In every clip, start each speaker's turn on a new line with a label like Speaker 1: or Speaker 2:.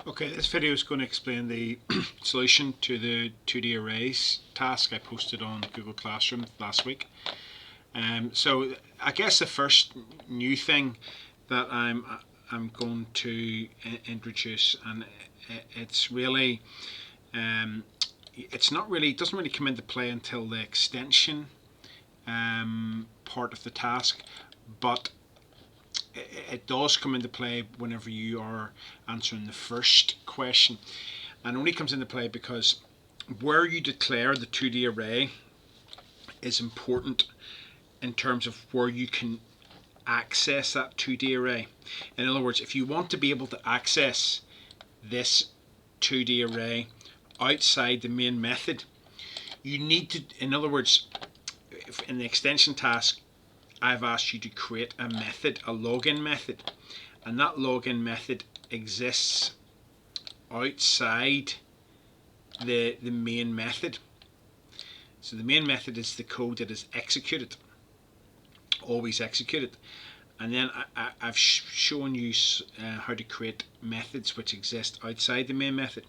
Speaker 1: Okay, this video is going to explain the solution to the 2D arrays task I posted on Google Classroom last week. So I guess the first new thing that I'm going to introduce, and it's really it doesn't really come into play until the extension part of the task, but it does come into play whenever you are answering the first question, and only comes into play because where you declare the 2D array is important in terms of where you can access that 2D array. In other words, if you want to be able to access this 2D array outside the main method, you need to, in other words, in the extension task, I've asked you to create a method, a login method, and that login method exists outside the main method. So the main method is the code that is executed, always executed, and then I've shown you how to create methods which exist outside the main method,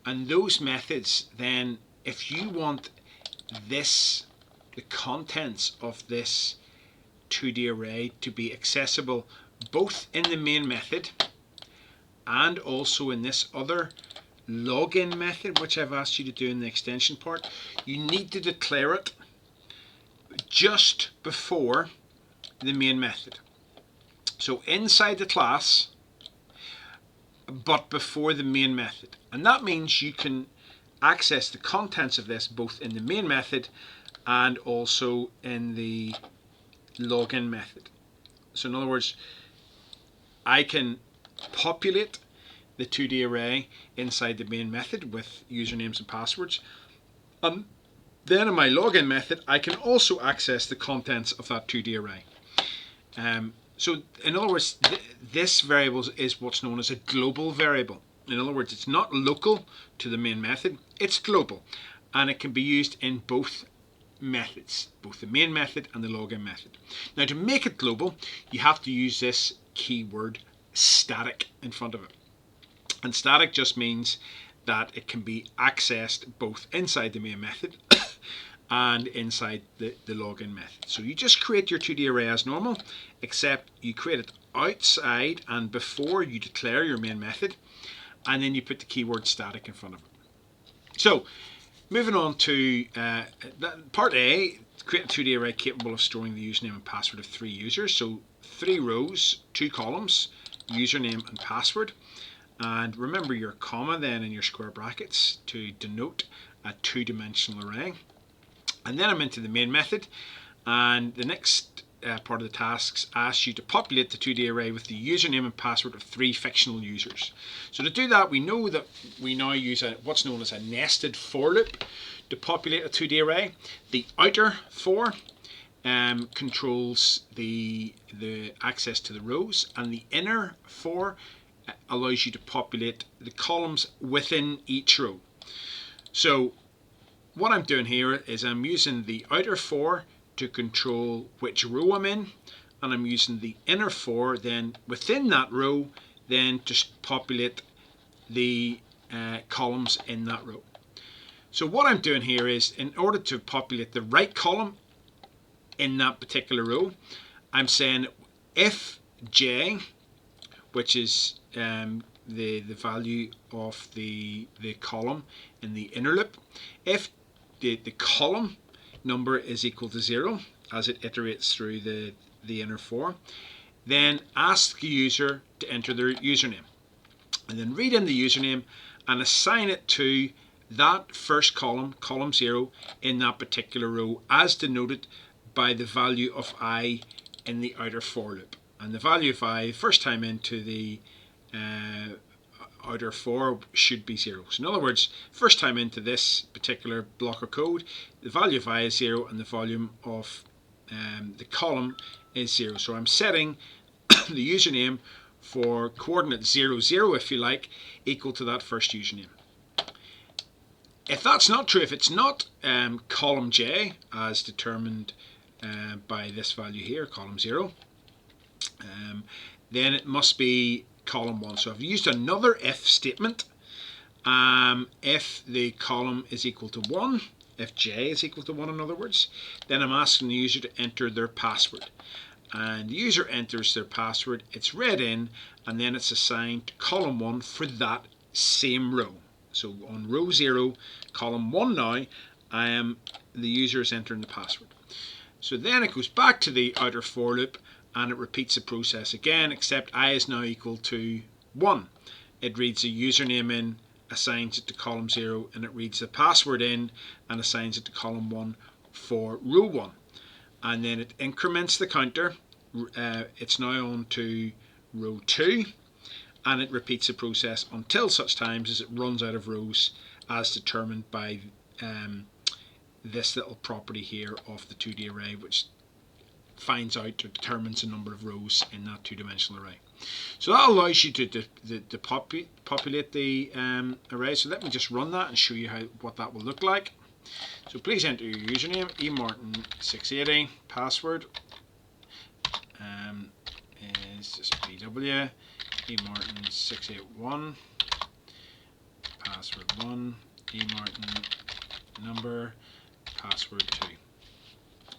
Speaker 1: and those methods then, if you want the contents of this 2D array to be accessible both in the main method and also in this other login method which I've asked you to do in the extension part, you need to declare it just before the main method. So inside the class, but before the main method. And that means you can access the contents of this both in the main method and also in the login method. So in other words, I can populate the 2D array inside the main method with usernames and passwords, and then in my login method I can also access the contents of that 2D array. So in other words, this variable is what's known as a global variable. In other words, it's not local to the main method, it's global, and it can be used in both methods, both the main method and the login method. Now, to make it global, you have to use this keyword static in front of it. And static just means that it can be accessed both inside the main method and inside the login method. So you just create your 2D array as normal, except you create it outside and before you declare your main method, and then you put the keyword static in front of it. So moving on to part A, create a 2D array capable of storing the username and password of 3 users. So 3 rows, 2 columns, username and password. And remember your comma then in your square brackets to denote a 2-dimensional array. And then I'm into the main method, and the next part of the tasks asks you to populate the 2D array with the username and password of 3 fictional users. So to do that, we know that we now use what's known as a nested for loop to populate a 2D array. The outer for controls the access to the rows, and the inner for allows you to populate the columns within each row. So what I'm doing here is I'm using the outer for to control which row I'm in, and I'm using the inner for then within that row then to populate the columns in that row. So what I'm doing here is, in order to populate the right column in that particular row, I'm saying if j, which is the value of the column in the inner loop, if the column number is equal to 0 as it iterates through the inner for, then ask the user to enter their username, and then read in the username and assign it to that first column, column 0, in that particular row as denoted by the value of I in the outer for loop. And the value of I first time into the outer for should be 0. So in other words, first time into this particular block of code, the value of I is 0 and the volume of the column is 0. So I'm setting the username for coordinate 0, 0, if you like, equal to that first username. If that's not true, if it's not column j as determined by this value here, column 0, then it must be column 1. So I've used another if statement. If the column is equal to 1, if j is equal to 1 in other words, then I'm asking the user to enter their password. And the user enters their password, it's read in, and then it's assigned to column 1 for that same row. So on row 0, column 1 now, the user is entering the password. So then it goes back to the outer for loop and it repeats the process again, except I is now equal to 1. It reads the username in, assigns it to column 0, and it reads the password in and assigns it to column 1 for row 1. And then it increments the counter. It's now on to row 2, and it repeats the process until such times as it runs out of rows as determined by this little property here of the 2D array, which finds out or determines the number of rows in that two-dimensional array. So that allows you to populate the array. So let me just run that and show you what that will look like. So please enter your username, emartin680, password is just bw, emartin681, password 1, emartin number, password 2.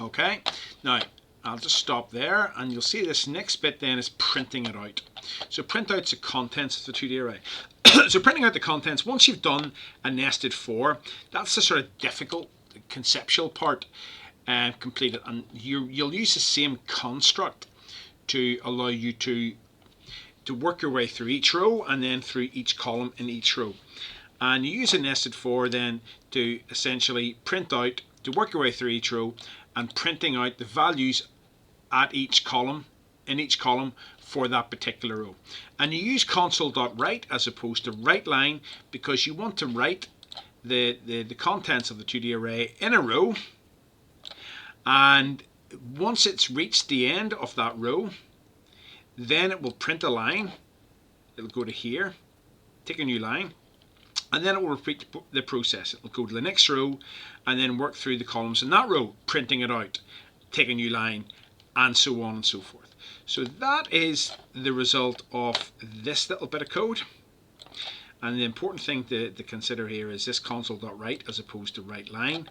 Speaker 1: Okay, now I'll just stop there, and you'll see this next bit then is printing it out. So print out the contents of the 2D array. So printing out the contents, once you've done a nested for, that's the sort of difficult conceptual part completed, and you'll use the same construct to allow you to work your way through each row and then through each column in each row. And you use a nested for then to essentially print out, to work your way through each row and printing out the values at each column, in each column for that particular row. And you use console.write as opposed to writeLine because you want to write the contents of the 2D array in a row, and once it's reached the end of that row, then it will print a line. It'll go to here, take a new line, and then it will repeat the process. It will go to the next row and then work through the columns in that row, printing it out, take a new line, and so on and so forth. So that is the result of this little bit of code. And the important thing to consider here is this console.write as opposed to writeLine.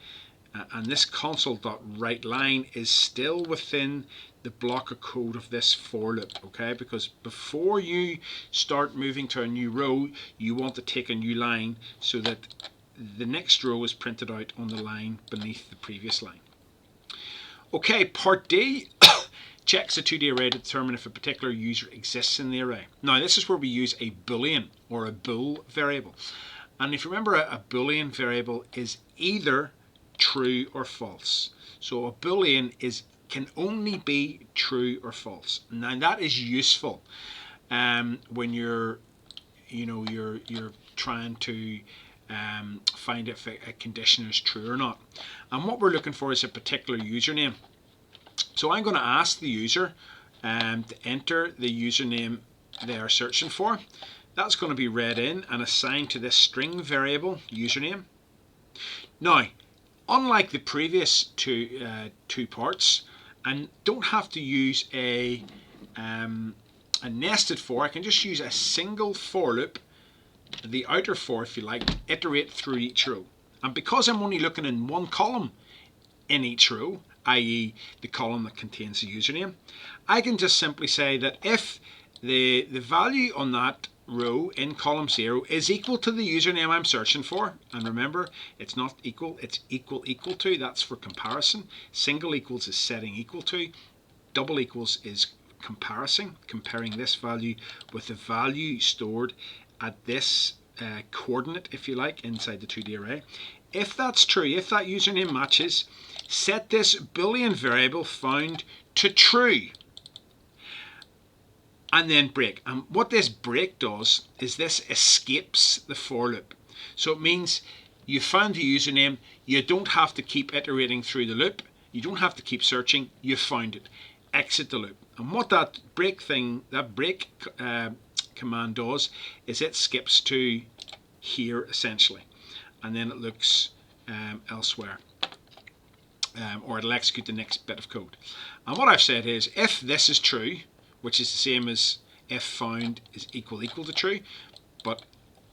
Speaker 1: And this console.writeLine is still within the block of code of this for loop, okay? Because before you start moving to a new row, you want to take a new line so that the next row is printed out on the line beneath the previous line. Okay, part D checks the 2D array to determine if a particular user exists in the array. Now this is where we use a boolean or a bool variable. And if you remember, a boolean variable is either true or false. So a boolean can only be true or false. Now that is useful when you're trying to find if a condition is true or not. And what we're looking for is a particular username. So I'm going to ask the user to enter the username they are searching for. That's going to be read in and assigned to this string variable username. Now, unlike the previous two parts, I don't have to use a nested for. I can just use a single for loop, the outer for if you like, iterate through each row. And because I'm only looking in one column in each row, i.e. the column that contains the username, I can just simply say that if the value on that row in column 0 is equal to the username I'm searching for, and remember, it's not equal, it's equal to, that's for comparison. Single equals is setting equal to, double equals is comparing this value with the value stored at this coordinate, if you like, inside the 2D array. If that's true, if that username matches, set this boolean variable found to true, and then break. And what this break does is this escapes the for loop. So it means you found the username, you don't have to keep iterating through the loop, you don't have to keep searching, you found it. Exit the loop. And what that break command does is it skips to here essentially, and then it looks elsewhere, or it'll execute the next bit of code. And what I've said is if this is true, which is the same as if found is equal to true, but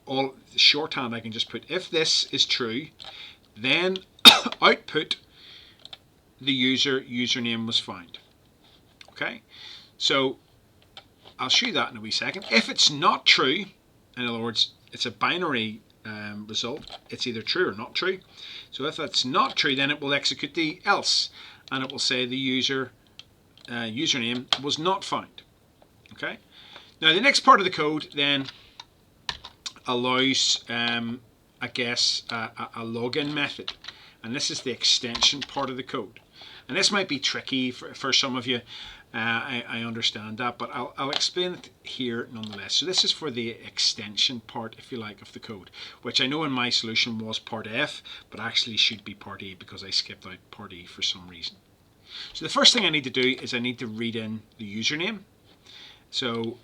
Speaker 1: all shorthand I can just put if this is true, then output the username was found. Okay, so I'll show you that in a wee second. If it's not true, in other words, it's a binary result, it's either true or not true. So if that's not true, then it will execute the else, and it will say the username was not found. Okay. Now the next part of the code then allows, I guess, a login method, and this is the extension part of the code. And this might be tricky for some of you. I understand that, but I'll explain it here nonetheless. So this is for the extension part, if you like, of the code, which I know in my solution was part F, but actually should be part E because I skipped out part E for some reason. So the first thing I need to do is I need to read in the username. So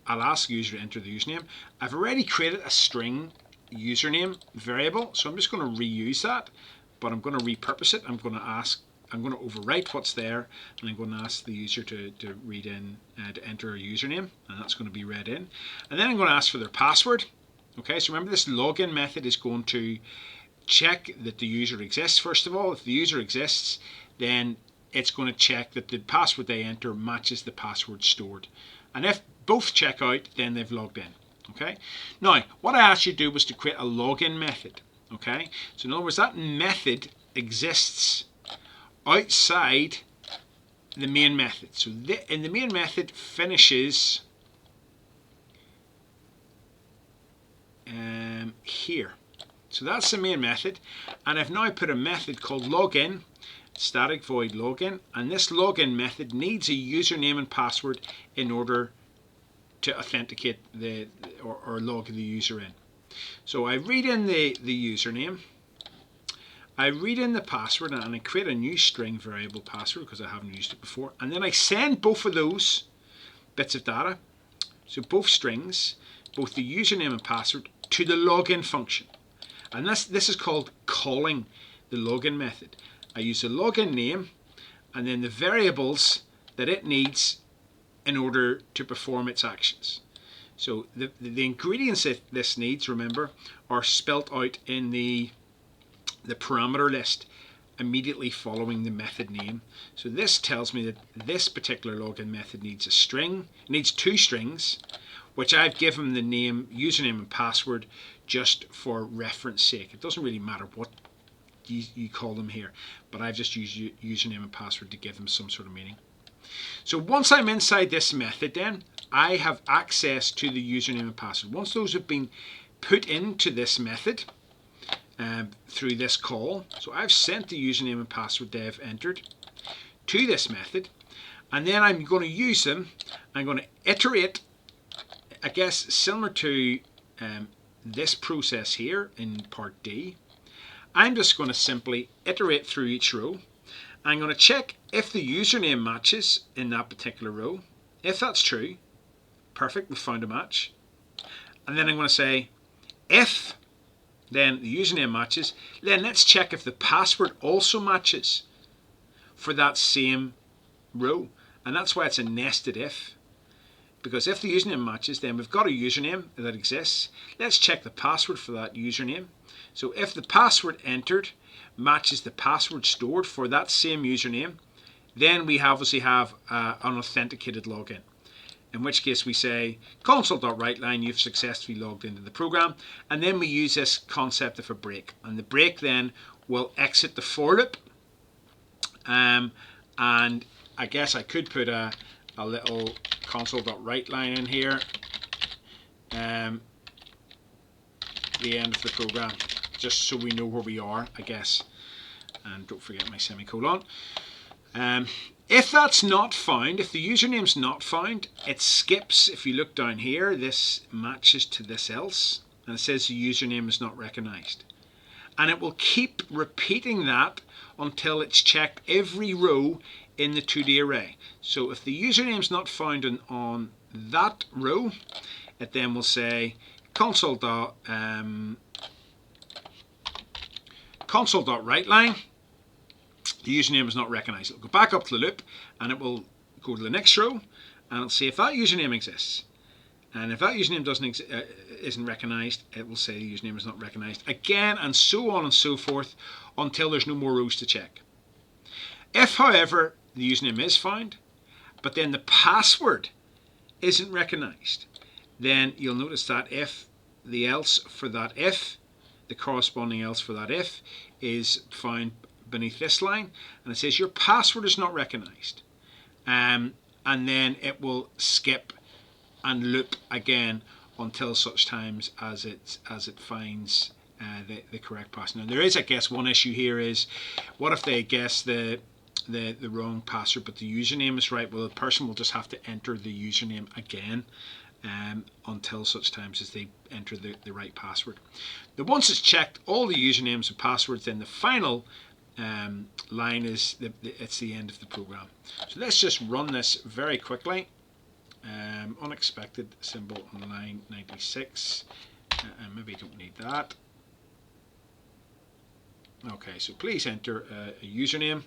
Speaker 1: I'll ask the user to enter the username. I've already created a string username variable, so I'm just going to reuse that, but I'm going to repurpose it. I'm going to overwrite what's there, and I'm going to ask the user to read in, to enter a username, and that's going to be read in. And then I'm going to ask for their password. Okay, so remember this login method is going to check that the user exists first of all. If the user exists, then it's going to check that the password they enter matches the password stored. And if both check out, then they've logged in. Okay. Now, what I asked you to do was to create a login method. Okay. So in other words, that method exists outside the main method. So in the main method finishes here. So that's the main method, and I've now put a method called login, static void login, and this login method needs a username and password in order to authenticate or log the user in. So I read in the username, I read in the password, and I create a new string variable password because I haven't used it before, and then I send both of those bits of data, so both strings, both the username and password, to the login function. And this is called calling the login method. I use the login name and then the variables that it needs in order to perform its actions. So the ingredients that this needs, remember, are spelt out in the parameter list immediately following the method name. So this tells me that this particular login method needs a string, needs two strings, which I've given the name, username and password just for reference sake. It doesn't really matter what you call them here, but I've just used username and password to give them some sort of meaning. So once I'm inside this method, then I have access to the username and password. Once those have been put into this method through this call, so I've sent the username and password they've entered to this method, and then I'm going to use them. I'm going to iterate, I guess, similar to this process here in part D. I'm just going to simply iterate through each row. I'm going to check if the username matches in that particular row. If that's true, perfect, we found a match. And then I'm going to say, if then the username matches, then let's check if the password also matches for that same row. And that's why it's a nested if. Because if the username matches, then we've got a username that exists. Let's check the password for that username. So if the password entered matches the password stored for that same username, then we obviously have an authenticated login. In which case we say console.writeLine, you've successfully logged into the program, and then we use this concept of a break. And the break then will exit the for loop. And I guess I could put a little console.writeLine in here, the end of the program, just so we know where we are, I guess. And don't forget my semicolon. If that's not found, if the username's not found, it skips. If you look down here, this matches to this else, and it says the username is not recognized. And it will keep repeating that until it's checked every row in the 2D array. So if the username's not found on that row, it then will say console.writeLine. The username is not recognized. It'll go back up to the loop and it will go to the next row and it'll see if that username exists. And if that username isn't recognized, it will say the username is not recognized again, and so on and so forth until there's no more rows to check. If, however, the username is found, but then the password isn't recognized, then you'll notice that if the else for that if, the corresponding else for that if, is found beneath this line, and it says your password is not recognized, and then it will skip and loop again until such times as it finds the correct password. Now there is, I guess, one issue here is, what if they guess the wrong password but the username is right? Well, the person will just have to enter the username again until such times as they enter the right password. Now once it's checked all the usernames and passwords, then the final line is it's the end of the program. So let's just run this very quickly. Unexpected symbol on line 96, and maybe don't need that. Okay, so please enter a username.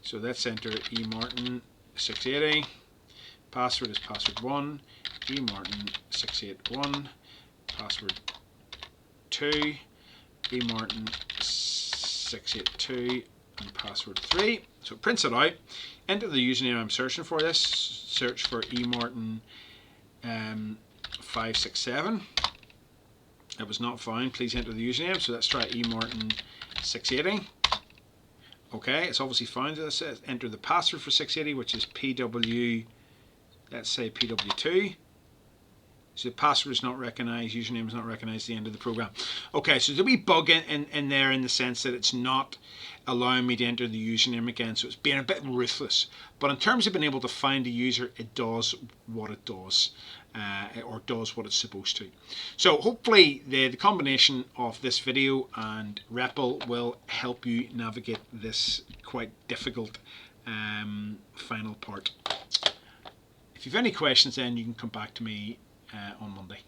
Speaker 1: So let's enter emartin680. Password is password1, emartin681. Password 2, emartin682, and password 3. So it prints it out. Enter the username I'm searching for. This search for emartin567. It was not found. Please enter the username. So let's try emartin680. Okay, it's obviously found. Let's enter the password for 680, which is pw. Let's say pw2. So the password is not recognized, username is not recognized at the end of the program. Okay, so there's a wee bug in there in the sense that it's not allowing me to enter the username again, so it's being a bit ruthless. But in terms of being able to find a user, it does what it does, or does what it's supposed to. So hopefully the combination of this video and REPL will help you navigate this quite difficult final part. If you have any questions, then you can come back to me on Monday.